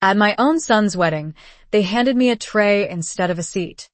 At my own son's wedding, they handed me a tray instead of a seat.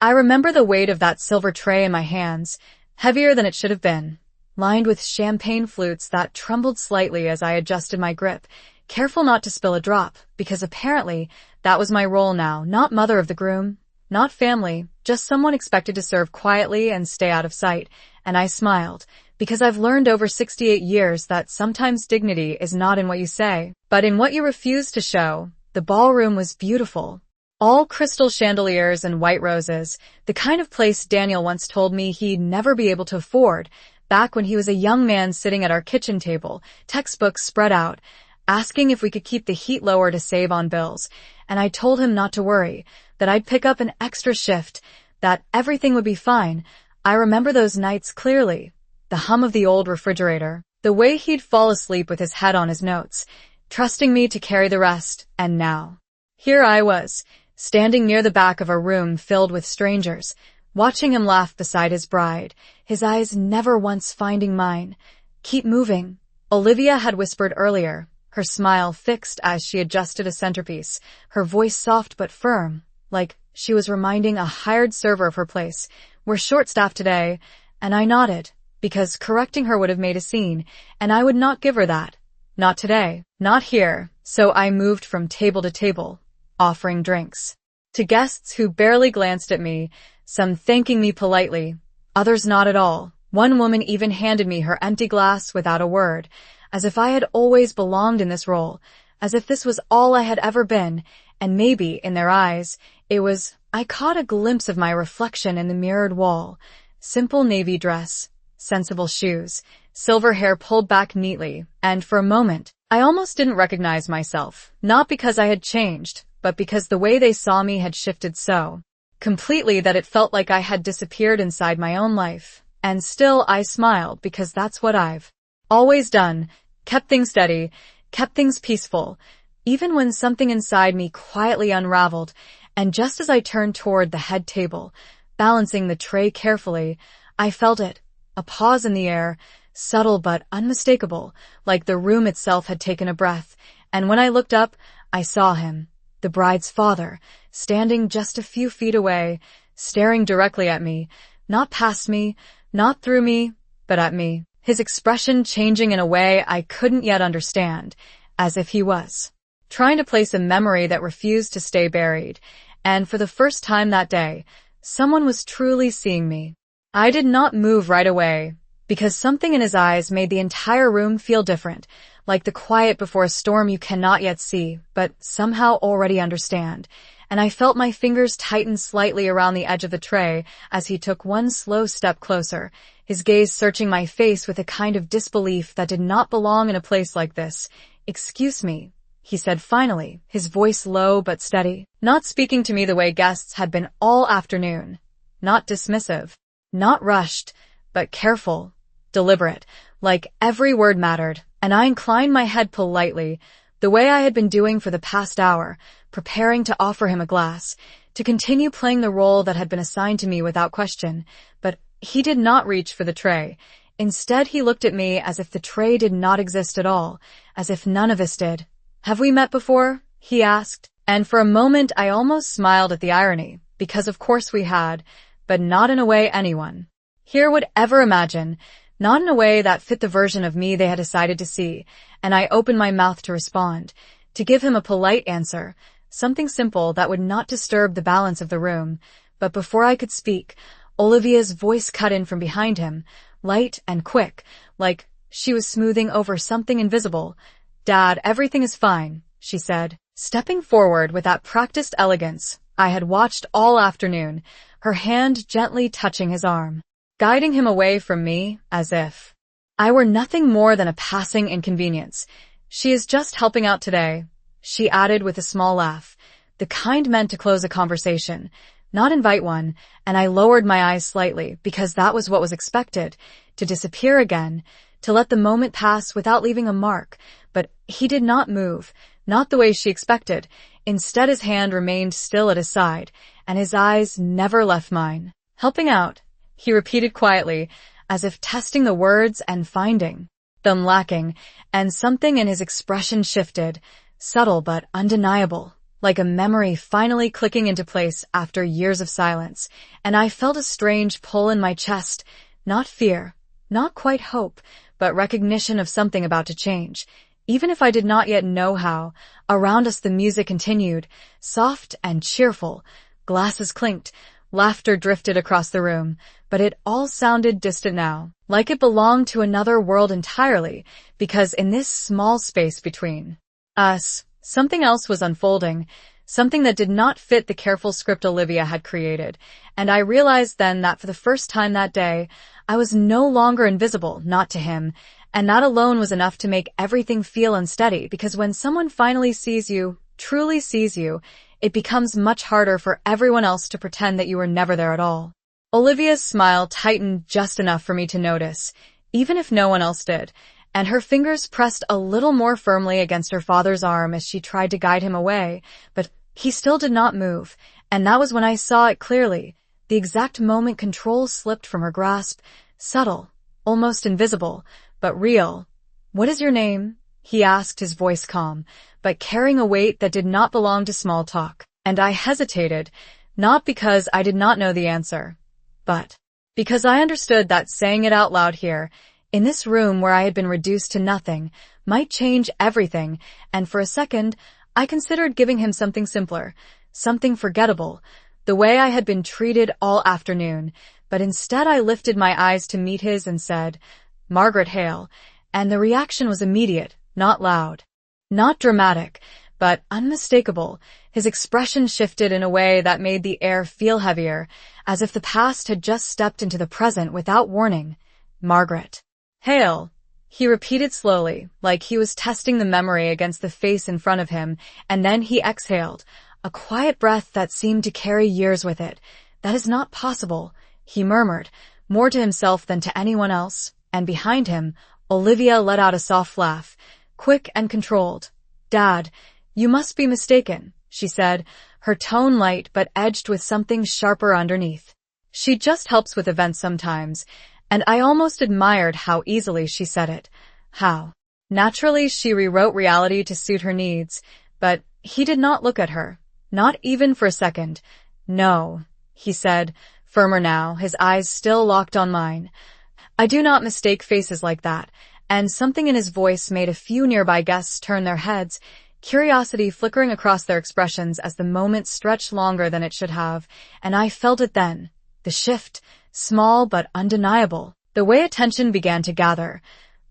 I remember the weight of that silver tray in my hands, heavier than it should have been, lined with champagne flutes that trembled slightly as I adjusted my grip, careful not to spill a drop, because apparently that was my role now, not mother of the groom, not family, just someone expected to serve quietly and stay out of sight. And I smiled, because I've learned over 68 years that sometimes dignity is not in what you say, but in what you refuse to show. The ballroom was beautiful. All crystal chandeliers and white roses, the kind of place Daniel once told me he'd never be able to afford, back when he was a young man sitting at our kitchen table, textbooks spread out, asking if we could keep the heat lower to save on bills. And I told him not to worry, that I'd pick up an extra shift, that everything would be fine. I remember those nights clearly. The hum of the old refrigerator, the way he'd fall asleep with his head on his notes, trusting me to carry the rest. And now, here I was, standing near the back of a room filled with strangers, watching him laugh beside his bride, his eyes never once finding mine. "Keep moving," Olivia had whispered earlier, her smile fixed as she adjusted a centerpiece, her voice soft but firm, like she was reminding a hired server of her place. "We're short-staffed today," and I nodded, because correcting her would have made a scene, and I would not give her that. Not today, not here. So I moved from table to table, offering drinks to guests who barely glanced at me, some thanking me politely, others not at all. One woman even handed me her empty glass without a word, as if I had always belonged in this role, as if this was all I had ever been, and maybe, in their eyes, it was. I caught a glimpse of my reflection in the mirrored wall. Simple navy dress, sensible shoes, silver hair pulled back neatly, and for a moment, I almost didn't recognize myself, not because I had changed, but because the way they saw me had shifted so completely that it felt like I had disappeared inside my own life. And still I smiled, because that's what I've always done, kept things steady, kept things peaceful, even when something inside me quietly unraveled. And just as I turned toward the head table, balancing the tray carefully, I felt it, a pause in the air, subtle but unmistakable, like the room itself had taken a breath. And when I looked up, I saw him, the bride's father, standing just a few feet away, staring directly at me, not past me, not through me, but at me, his expression changing in a way I couldn't yet understand, as if he was trying to place a memory that refused to stay buried. And for the first time that day, someone was truly seeing me. I did not move right away, because something in his eyes made the entire room feel different, like the quiet before a storm you cannot yet see, but somehow already understand. And I felt my fingers tighten slightly around the edge of the tray as he took one slow step closer, his gaze searching my face with a kind of disbelief that did not belong in a place like this. "Excuse me," he said finally, his voice low but steady, not speaking to me the way guests had been all afternoon. Not dismissive, not rushed, but careful, deliberate, like every word mattered. And I inclined my head politely, the way I had been doing for the past hour, preparing to offer him a glass, to continue playing the role that had been assigned to me without question. But he did not reach for the tray. Instead, he looked at me as if the tray did not exist at all, as if none of us did. "Have we met before?" he asked. And for a moment I almost smiled at the irony, because of course we had, but not in a way anyone here would ever imagine, not in a way that fit the version of me they had decided to see. And I opened my mouth to respond, to give him a polite answer, something simple that would not disturb the balance of the room. But before I could speak, Olivia's voice cut in from behind him, light and quick, like she was smoothing over something invisible. "Dad, everything is fine," she said, stepping forward with that practiced elegance I had watched all afternoon, her hand gently touching his arm, guiding him away from me as if I were nothing more than a passing inconvenience. "She is just helping out today," she added with a small laugh, the kind meant to close a conversation, not invite one. And I lowered my eyes slightly, because that was what was expected, to disappear again, to let the moment pass without leaving a mark. But he did not move, not the way she expected. Instead, his hand remained still at his side, and his eyes never left mine. "Helping out," he repeated quietly, as if testing the words and finding them lacking, and something in his expression shifted, subtle but undeniable, like a memory finally clicking into place after years of silence, and I felt a strange pull in my chest, not fear, not quite hope, but recognition of something about to change. Even if I did not yet know how, around us the music continued, soft and cheerful. Glasses clinked, laughter drifted across the room, but it all sounded distant now, like it belonged to another world entirely, because in this small space between us, something else was unfolding, something that did not fit the careful script Olivia had created, and I realized then that for the first time that day, I was no longer invisible, not to him, and that alone was enough to make everything feel unsteady, because when someone finally sees you, truly sees you, it becomes much harder for everyone else to pretend that you were never there at all. Olivia's smile tightened just enough for me to notice, even if no one else did, and her fingers pressed a little more firmly against her father's arm as she tried to guide him away, but he still did not move, and that was when I saw it clearly. The exact moment control slipped from her grasp, subtle, almost invisible, but real. "What is your name?" he asked, his voice calm, but carrying a weight that did not belong to small talk. And I hesitated, not because I did not know the answer, but because I understood that saying it out loud here, in this room where I had been reduced to nothing, might change everything, and for a second, I considered giving him something simpler, something forgettable, the way I had been treated all afternoon, but instead I lifted my eyes to meet his and said, "Margaret Hale," and the reaction was immediate, not loud, not dramatic, but unmistakable. His expression shifted in a way that made the air feel heavier, as if the past had just stepped into the present without warning. "Margaret Hale," he repeated slowly, like he was testing the memory against the face in front of him, and then he exhaled, a quiet breath that seemed to carry years with it. "That is not possible," he murmured, more to himself than to anyone else, and behind him, Olivia let out a soft laugh, quick and controlled. "Dad, you must be mistaken," she said, her tone light but edged with something sharper underneath. She just helps with events sometimes, and I almost admired how easily she said it. How naturally she rewrote reality to suit her needs, but he did not look at her, not even for a second. "No," he said, firmer now, his eyes still locked on mine. "I do not mistake faces like that," and something in his voice made a few nearby guests turn their heads, curiosity flickering across their expressions as the moment stretched longer than it should have, and I felt it then. The shift, small but undeniable, the way attention began to gather,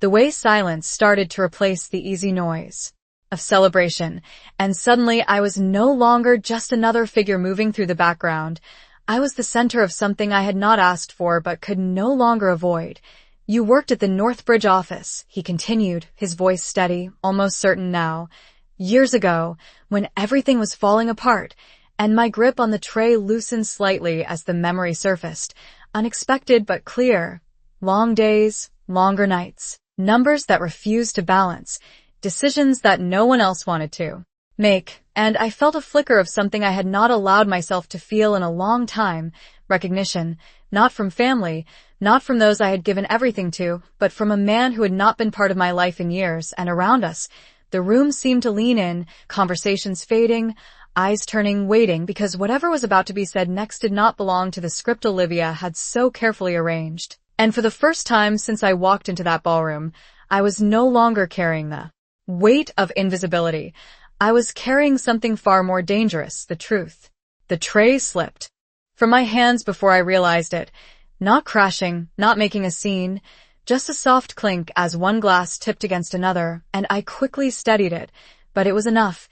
the way silence started to replace the easy noise of celebration, and suddenly I was no longer just another figure moving through the background. I was the center of something I had not asked for but could no longer avoid. "You worked at the Northbridge office," he continued, his voice steady, almost certain now. "Years ago, when everything was falling apart," and my grip on the tray loosened slightly as the memory surfaced. Unexpected but clear. Long days, longer nights, numbers that refused to balance, decisions that no one else wanted to make, and I felt a flicker of something I had not allowed myself to feel in a long time, recognition, not from family, not from those I had given everything to, but from a man who had not been part of my life in years, and around us, the room seemed to lean in, conversations fading, eyes turning, waiting, because whatever was about to be said next did not belong to the script Olivia had so carefully arranged. And for the first time since I walked into that ballroom, I was no longer carrying the weight of invisibility. I was carrying something far more dangerous, the truth. The tray slipped from my hands before I realized it, not crashing, not making a scene, just a soft clink as one glass tipped against another, and I quickly steadied it, but it was enough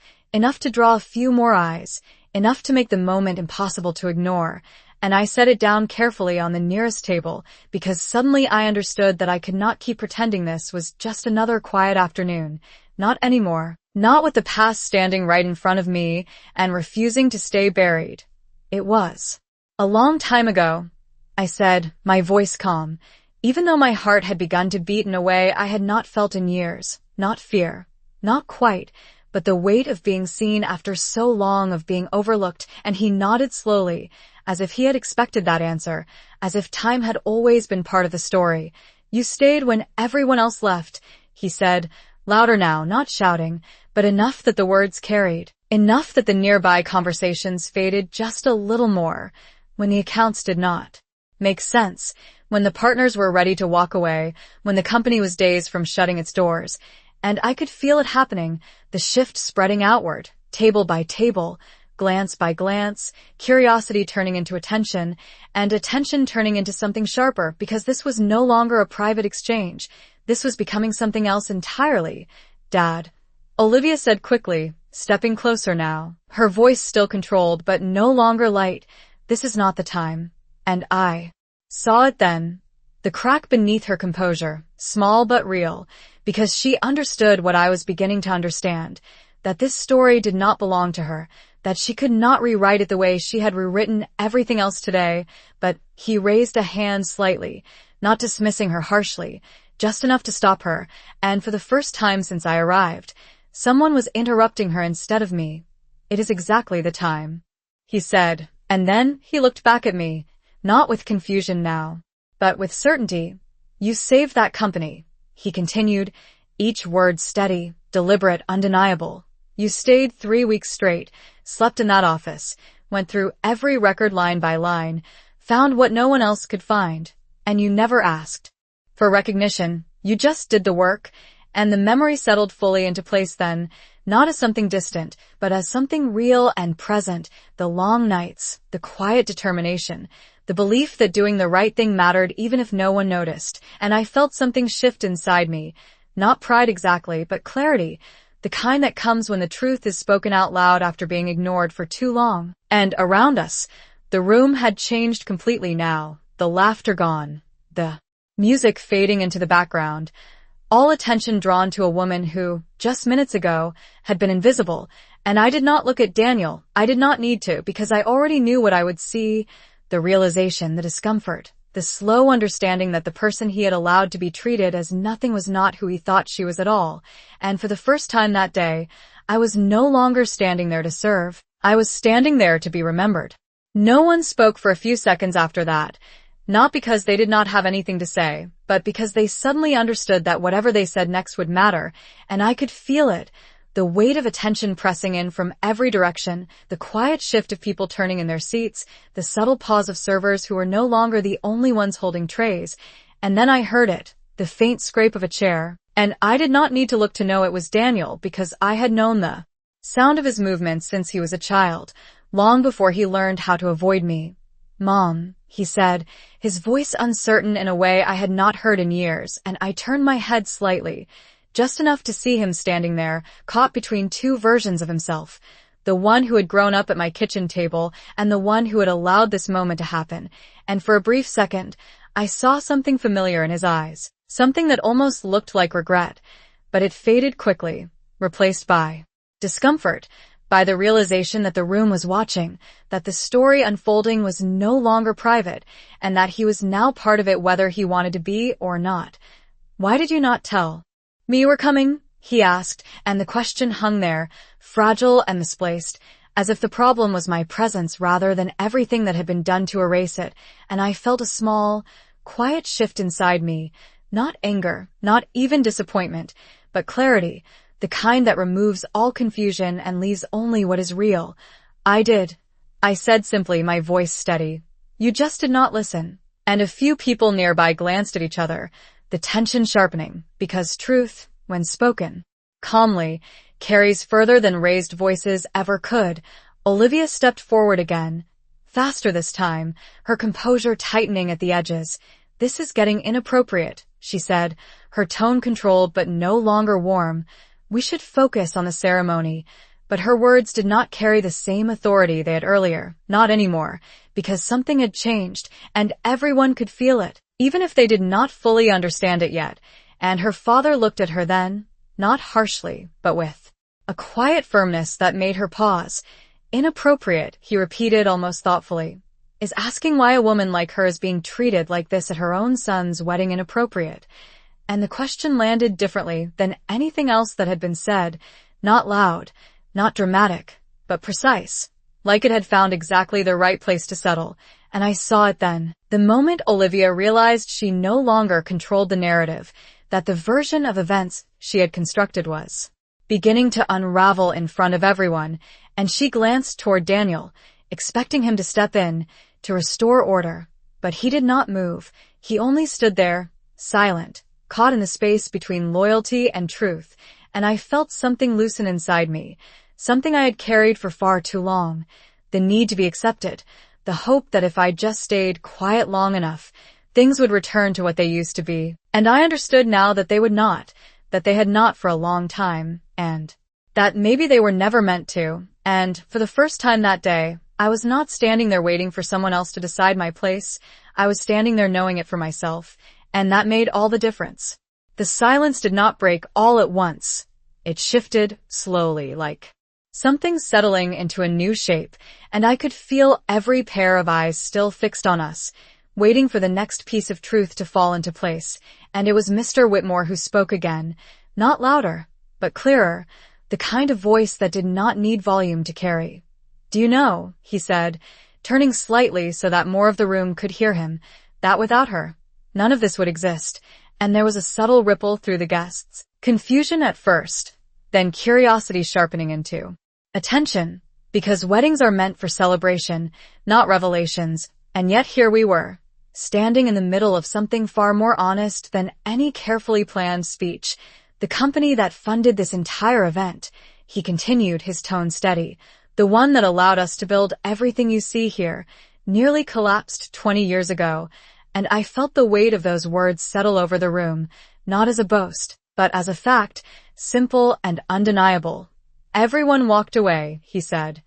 to draw a few more eyes, enough to make the moment impossible to ignore, and I set it down carefully on the nearest table, because suddenly I understood that I could not keep pretending this was just another quiet afternoon. Not anymore. Not with the past standing right in front of me and refusing to stay buried. It was a long time ago, I said, my voice calm, even though my heart had begun to beat in a way I had not felt in years. Not fear, not quite, but the weight of being seen after so long, of being overlooked, and he nodded slowly, as if he had expected that answer, as if time had always been part of the story. "You stayed when everyone else left," he said, louder now, not shouting, but enough that the words carried. Enough that the nearby conversations faded just a little more, when the accounts did not make sense, when the partners were ready to walk away, when the company was days from shutting its doors. And I could feel it happening, the shift spreading outward, table by table, glance by glance, curiosity turning into attention, and attention turning into something sharper, because this was no longer a private exchange. This was becoming something else entirely. "Dad," Olivia said quickly, stepping closer now, her voice still controlled but no longer light. "This is not the time." And I saw it then, the crack beneath her composure, small but real, because she understood what I was beginning to understand, that this story did not belong to her, that she could not rewrite it the way she had rewritten everything else today. But he raised a hand slightly, not dismissing her harshly, just enough to stop her, and for the first time since I arrived, someone was interrupting her instead of me. "It is exactly the time," he said, and then he looked back at me, not with confusion now, but with certainty. "You saved that company," he continued, each word steady, deliberate, undeniable. "You stayed 3 weeks straight, slept in that office, went through every record line by line, found what no one else could find, and you never asked for recognition. You just did the work." And the memory settled fully into place then, not as something distant, but as something real and present. The long nights, the quiet determination, the belief that doing the right thing mattered even if no one noticed. And I felt something shift inside me. Not pride exactly, but clarity, the kind that comes when the truth is spoken out loud after being ignored for too long. And around us, the room had changed completely now, the laughter gone, the music fading into the background, all attention drawn to a woman who, just minutes ago, had been invisible. And I did not look at Daniel. I did not need to, because I already knew what I would see. The realization, the discomfort, the slow understanding that the person he had allowed to be treated as nothing was not who he thought she was at all. And for the first time that day, I was no longer standing there to serve. I was standing there to be remembered. No one spoke for a few seconds after that. Not because they did not have anything to say, but because they suddenly understood that whatever they said next would matter, and I could feel it, the weight of attention pressing in from every direction, the quiet shift of people turning in their seats, the subtle pause of servers who were no longer the only ones holding trays. And then I heard it, the faint scrape of a chair, and I did not need to look to know it was Daniel, because I had known the sound of his movements since he was a child, long before he learned how to avoid me. "Mom," he said, his voice uncertain in a way I had not heard in years, and I turned my head slightly, just enough to see him standing there, caught between two versions of himself, the one who had grown up at my kitchen table and the one who had allowed this moment to happen. And for a brief second, I saw something familiar in his eyes, something that almost looked like regret, but it faded quickly, replaced by discomfort, by the realization that the room was watching, that the story unfolding was no longer private, and that he was now part of it whether he wanted to be or not. "Why did you not tell me we're coming?" he asked, and the question hung there, fragile and misplaced, as if the problem was my presence rather than everything that had been done to erase it. And I felt a small, quiet shift inside me, not anger, not even disappointment, but clarity, the kind that removes all confusion and leaves only what is real. "I did," I said simply, my voice steady. "You just did not listen." And a few people nearby glanced at each other, the tension sharpening, because truth, when spoken calmly, carries further than raised voices ever could. Olivia stepped forward again, faster this time, her composure tightening at the edges. "This is getting inappropriate," she said, her tone controlled but no longer warm. "We should focus on the ceremony." But her words did not carry the same authority they had earlier, not anymore, because something had changed, and everyone could feel it, even if they did not fully understand it yet. And her father looked at her then, not harshly, but with a quiet firmness that made her pause. "Inappropriate," he repeated almost thoughtfully. "Is asking why a woman like her is being treated like this at her own son's wedding inappropriate?" And the question landed differently than anything else that had been said, not loud, not dramatic, but precise, like it had found exactly the right place to settle. And I saw it then, the moment Olivia realized she no longer controlled the narrative, that the version of events she had constructed was beginning to unravel in front of everyone, and she glanced toward Daniel, expecting him to step in, to restore order. But he did not move. He only stood there, silent, caught in the space between loyalty and truth, and I felt something loosen inside me, something I had carried for far too long, the need to be accepted, the hope that if I just stayed quiet long enough, things would return to what they used to be. And I understood now that they would not, that they had not for a long time, and that maybe they were never meant to. And for the first time that day, I was not standing there waiting for someone else to decide my place. I was standing there knowing it for myself, and that made all the difference. The silence did not break all at once. It shifted slowly, like something settling into a new shape, and I could feel every pair of eyes still fixed on us, waiting for the next piece of truth to fall into place. And it was Mr. Whitmore who spoke again, not louder, but clearer, the kind of voice that did not need volume to carry. "Do you know," he said, turning slightly so that more of the room could hear him, "that without her, none of this would exist." And there was a subtle ripple through the guests. Confusion at first, then curiosity sharpening into attention, because weddings are meant for celebration, not revelations, and yet here we were, standing in the middle of something far more honest than any carefully planned speech. "The company that funded this entire event," he continued, his tone steady, "the one that allowed us to build everything you see here, nearly collapsed 20 years ago." And I felt the weight of those words settle over the room, not as a boast, but as a fact, simple and undeniable. "Everyone walked away," he said.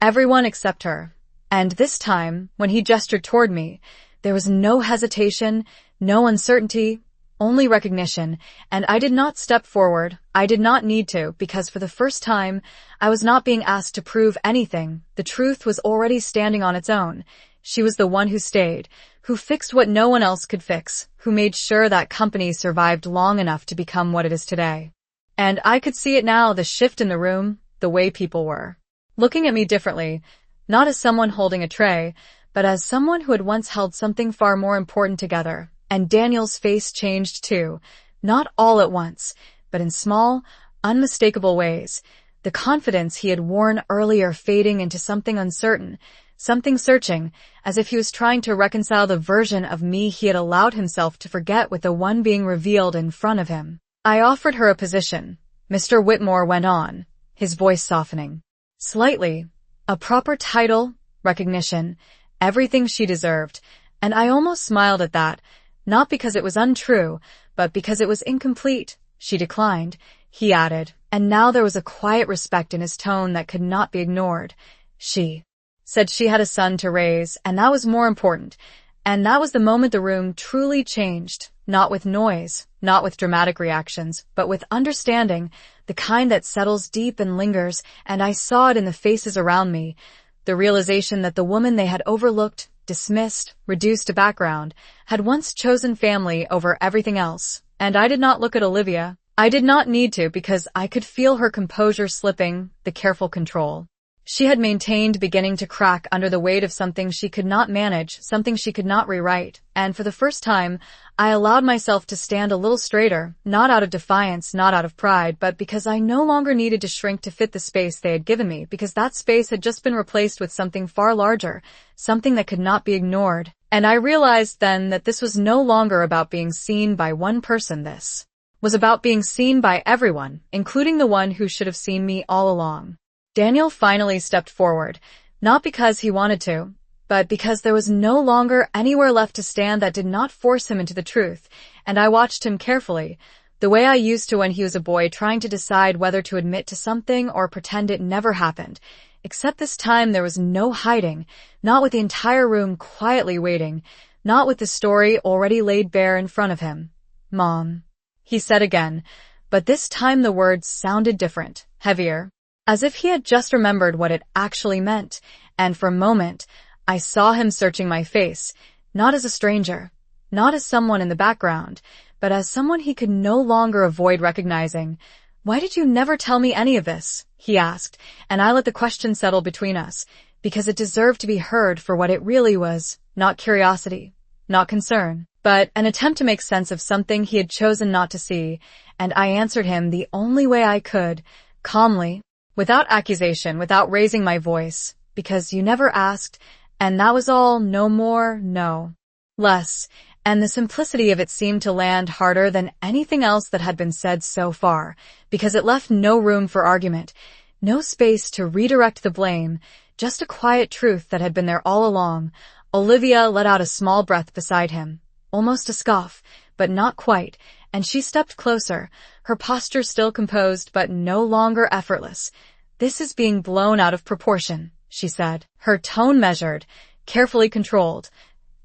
"Everyone except her." And this time, when he gestured toward me, there was no hesitation, no uncertainty, only recognition, and I did not step forward. I did not need to, because for the first time, I was not being asked to prove anything. The truth was already standing on its own. She was the one who stayed, who fixed what no one else could fix, who made sure that company survived long enough to become what it is today. And I could see it now, the shift in the room, the way people were looking at me differently, not as someone holding a tray, but as someone who had once held something far more important together. And Daniel's face changed too, not all at once, but in small, unmistakable ways, the confidence he had worn earlier fading into something uncertain, something searching, as if he was trying to reconcile the version of me he had allowed himself to forget with the one being revealed in front of him. "I offered her a position," Mr. Whitmore went on, his voice softening slightly, "a proper title, recognition, everything she deserved, and I almost smiled at that, not because it was untrue, but because it was incomplete. She declined," he added, and now there was a quiet respect in his tone that could not be ignored. "She said she had a son to raise, and that was more important." And that was the moment the room truly changed, not with noise, not with dramatic reactions, but with understanding, the kind that settles deep and lingers, and I saw it in the faces around me, the realization that the woman they had overlooked, dismissed, reduced to background, had once chosen family over everything else. And I did not look at Olivia. I did not need to, because I could feel her composure slipping, the careful control she had maintained beginning to crack under the weight of something she could not manage, something she could not rewrite. And for the first time, I allowed myself to stand a little straighter, not out of defiance, not out of pride, but because I no longer needed to shrink to fit the space they had given me, because that space had just been replaced with something far larger, something that could not be ignored. And I realized then that this was no longer about being seen by one person. This was about being seen by everyone, including the one who should have seen me all along. Daniel finally stepped forward, not because he wanted to, but because there was no longer anywhere left to stand that did not force him into the truth, and I watched him carefully, the way I used to when he was a boy, trying to decide whether to admit to something or pretend it never happened. Except this time there was no hiding, not with the entire room quietly waiting, not with the story already laid bare in front of him. "Mom," he said again, but this time the words sounded different, heavier, as if he had just remembered what it actually meant, and for a moment, I saw him searching my face, not as a stranger, not as someone in the background, but as someone he could no longer avoid recognizing. "Why did you never tell me any of this?" he asked, and I let the question settle between us, because it deserved to be heard for what it really was, not curiosity, not concern, but an attempt to make sense of something he had chosen not to see, and I answered him the only way I could, calmly, without accusation, without raising my voice, because you never asked, and that was all, no more, no less, and the simplicity of it seemed to land harder than anything else that had been said so far, because it left no room for argument, no space to redirect the blame, just a quiet truth that had been there all along. Olivia let out a small breath beside him, almost a scoff, but not quite, and she stepped closer, her posture still composed but no longer effortless. "This is being blown out of proportion," she said, her tone measured, carefully controlled.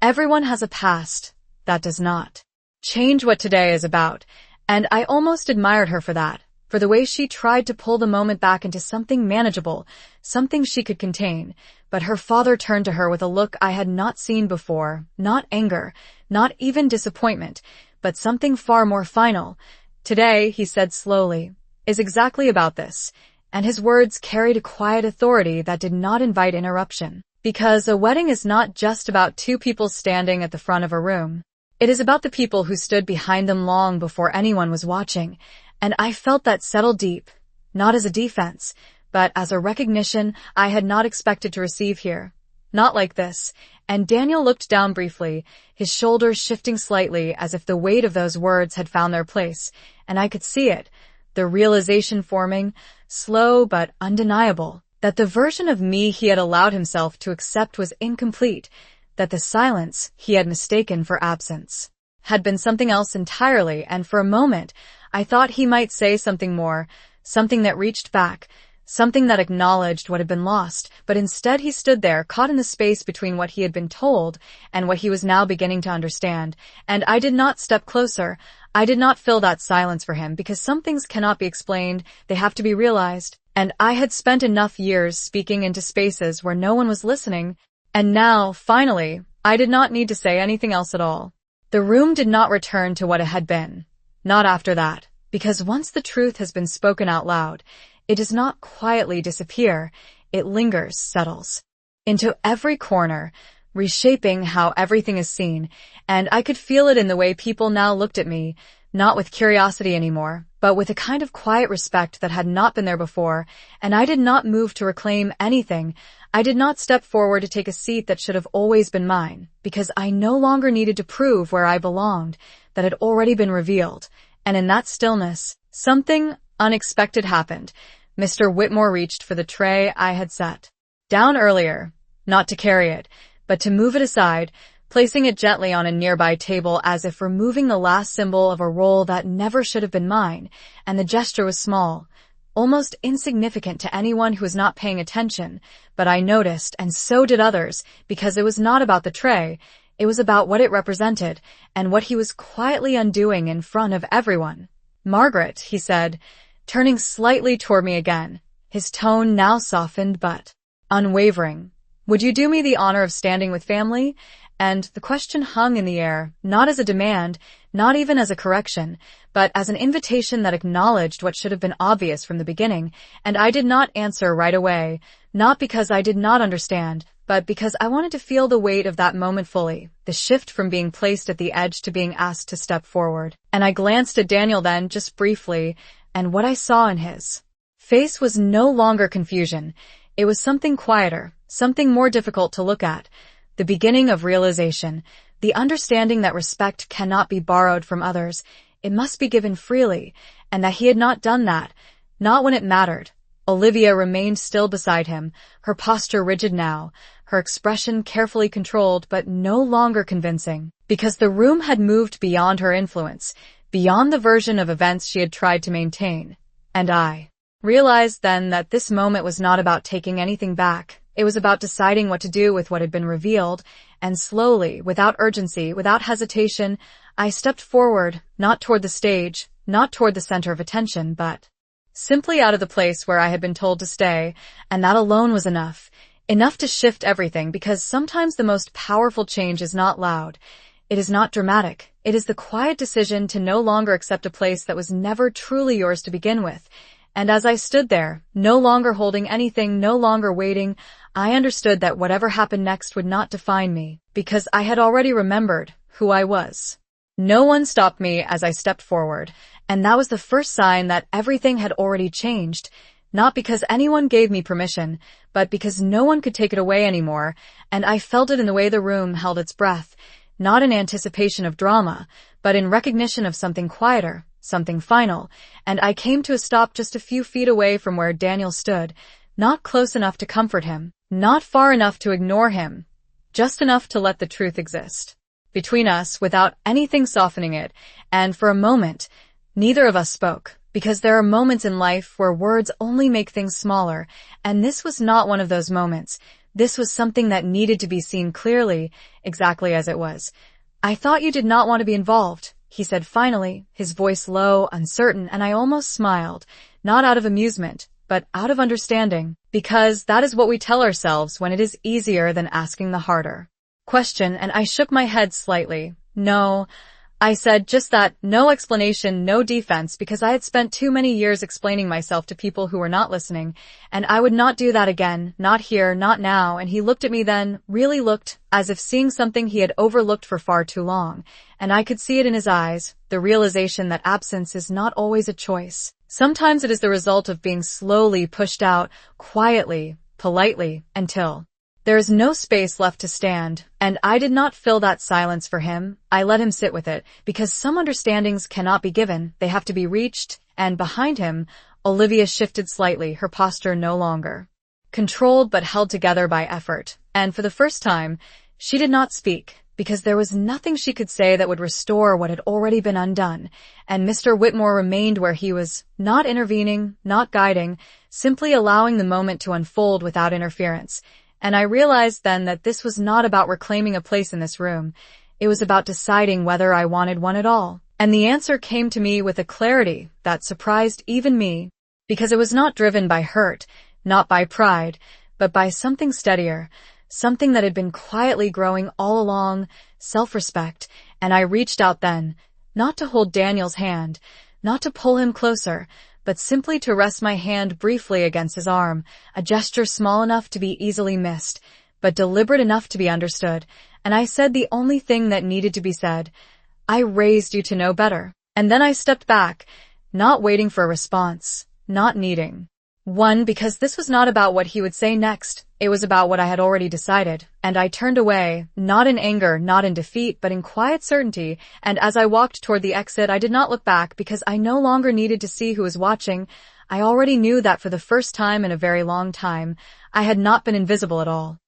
"Everyone has a past. That does not change what today is about," and I almost admired her for that, for the way she tried to pull the moment back into something manageable, something she could contain. But her father turned to her with a look I had not seen before, not anger, not even disappointment, but something far more final. "Today," he said slowly, "is exactly about this," and his words carried a quiet authority that did not invite interruption. Because a wedding is not just about two people standing at the front of a room. It is about the people who stood behind them long before anyone was watching, and I felt that settle deep, not as a defense, but as a recognition I had not expected to receive here. Not like this, and Daniel looked down briefly, his shoulders shifting slightly as if the weight of those words had found their place, and I could see it, the realization forming, slow but undeniable, that the version of me he had allowed himself to accept was incomplete, that the silence he had mistaken for absence had been something else entirely, and for a moment I thought he might say something more, something that reached back, something that acknowledged what had been lost, but instead he stood there, caught in the space between what he had been told and what he was now beginning to understand, and I did not step closer. I did not fill that silence for him, because some things cannot be explained, they have to be realized, and I had spent enough years speaking into spaces where no one was listening, and now, finally, I did not need to say anything else at all. The room did not return to what it had been. Not after that, because once the truth has been spoken out loud, it does not quietly disappear, it lingers, settles into every corner, reshaping how everything is seen, and I could feel it in the way people now looked at me, not with curiosity anymore, but with a kind of quiet respect that had not been there before, and I did not move to reclaim anything. I did not step forward to take a seat that should have always been mine, because I no longer needed to prove where I belonged, that had already been revealed, and in that stillness, something unexpected happened. Mr. Whitmore reached for the tray I had set down earlier, not to carry it, but to move it aside, placing it gently on a nearby table as if removing the last symbol of a role that never should have been mine, and the gesture was small, almost insignificant to anyone who was not paying attention, but I noticed, and so did others, because it was not about the tray, it was about what it represented, and what he was quietly undoing in front of everyone. "Margaret," he said, turning slightly toward me again, his tone now softened but unwavering. "Would you do me the honor of standing with family?" And the question hung in the air, not as a demand, not even as a correction, but as an invitation that acknowledged what should have been obvious from the beginning, and I did not answer right away, not because I did not understand, but because I wanted to feel the weight of that moment fully, the shift from being placed at the edge to being asked to step forward. And I glanced at Daniel then, just briefly, and what I saw in his face was no longer confusion. It was something quieter, something more difficult to look at. The beginning of realization, the understanding that respect cannot be borrowed from others, it must be given freely, and that he had not done that, not when it mattered. Olivia remained still beside him, her posture rigid now, her expression carefully controlled but no longer convincing, because the room had moved beyond her influence, beyond the version of events she had tried to maintain. And I realized then that this moment was not about taking anything back. It was about deciding what to do with what had been revealed, and slowly, without urgency, without hesitation, I stepped forward, not toward the stage, not toward the center of attention, but simply out of the place where I had been told to stay, and that alone was enough. Enough to shift everything, because sometimes the most powerful change is not loud. It is not dramatic. It is the quiet decision to no longer accept a place that was never truly yours to begin with. And as I stood there, no longer holding anything, no longer waiting, I understood that whatever happened next would not define me, because I had already remembered who I was. No one stopped me as I stepped forward, and that was the first sign that everything had already changed, not because anyone gave me permission, but because no one could take it away anymore, and I felt it in the way the room held its breath, not in anticipation of drama, but in recognition of something quieter, something final, and I came to a stop just a few feet away from where Daniel stood, not close enough to comfort him, not far enough to ignore him, just enough to let the truth exist between us without anything softening it, and for a moment, neither of us spoke, because there are moments in life where words only make things smaller, and this was not one of those moments. This was something that needed to be seen clearly, exactly as it was. "I thought you did not want to be involved," he said finally, his voice low, uncertain, and I almost smiled, not out of amusement, but out of understanding, because that is what we tell ourselves when it is easier than asking the harder question, and I shook my head slightly. "No," I said, just that, no explanation, no defense, because I had spent too many years explaining myself to people who were not listening, and I would not do that again, not here, not now, and he looked at me then, really looked, as if seeing something he had overlooked for far too long, and I could see it in his eyes, the realization that absence is not always a choice. Sometimes it is the result of being slowly pushed out, quietly, politely, until there is no space left to stand, and I did not fill that silence for him. I let him sit with it, because some understandings cannot be given, they have to be reached, and behind him, Olivia shifted slightly, her posture no longer controlled but held together by effort, and for the first time, she did not speak, because there was nothing she could say that would restore what had already been undone, and Mr. Whitmore remained where he was, not intervening, not guiding, simply allowing the moment to unfold without interference. And I realized then that this was not about reclaiming a place in this room. It was about deciding whether I wanted one at all. And the answer came to me with a clarity that surprised even me, because it was not driven by hurt, not by pride, but by something steadier, something that had been quietly growing all along, self-respect. And I reached out then, not to hold Daniel's hand, not to pull him closer, but simply to rest my hand briefly against his arm, a gesture small enough to be easily missed, but deliberate enough to be understood, and I said the only thing that needed to be said. "I raised you to know better." And then I stepped back, not waiting for a response, not needing one, because this was not about what he would say next. It was about what I had already decided, and I turned away, not in anger, not in defeat, but in quiet certainty, and as I walked toward the exit, I did not look back because I no longer needed to see who was watching. I already knew that for the first time in a very long time, I had not been invisible at all.